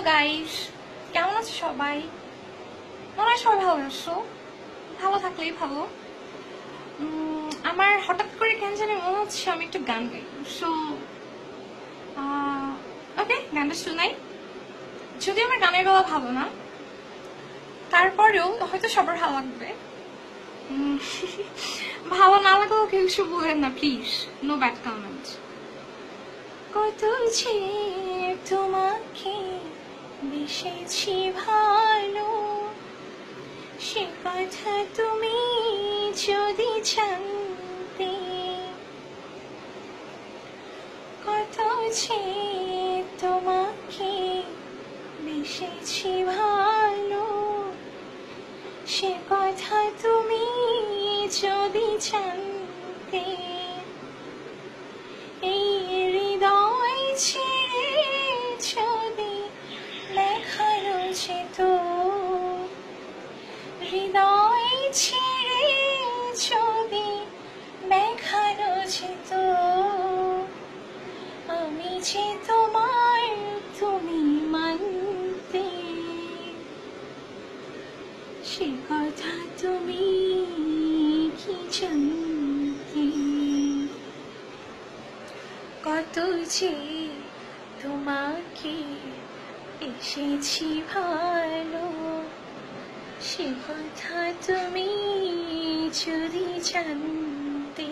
Guys, কেমন আছো সবাই? মনে হয় সবাই ভালো আছো। ভালো থাকলেই ভালো। আমার হঠাৎ করে কেন জানি মনে হচ্ছে আমি একটু গান গাই। সো ওকে, গানটা শোনাই। যদি আমার গানের গলা ভালো না, তারপরেও হয়তো সবার ভালো লাগবে। ভালো না লাগলেও কেউ কিছু বলেন না প্লিজ, নো ব্যাড কমেন্ট। কত যে তোমাকে বেসেছি ভালো, সে কথা তুমি যদি জানতে। কত যে তোমাকে বেসেছি ভালো, সে কথা তুমি যদি জানতে। এই হৃদয় ছেড়ে যদি দেখানো যেত, হৃদয় ছেড়ে যদি দেখানো যেত, আমি যে তোমার তুমি মানতে। সে কথা তুমি কি জানতে। কত যে তোমাকে এসেছি ভালো, সে কথা তুমি যদি জানতে।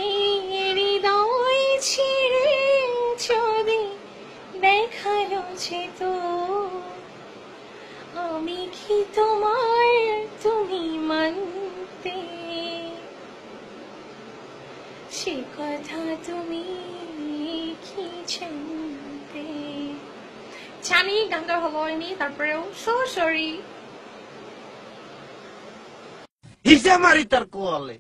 এই হৃদয় ছিঁড়ে যদি দেখানো যেত, আমি কি তোমার তুমি মানতে। সে কথা তুমি কি জানতে। জানি গানটা ভালো হয়নি, তারপরেও সো সরি। হিসে মারি তার কোয়ালে।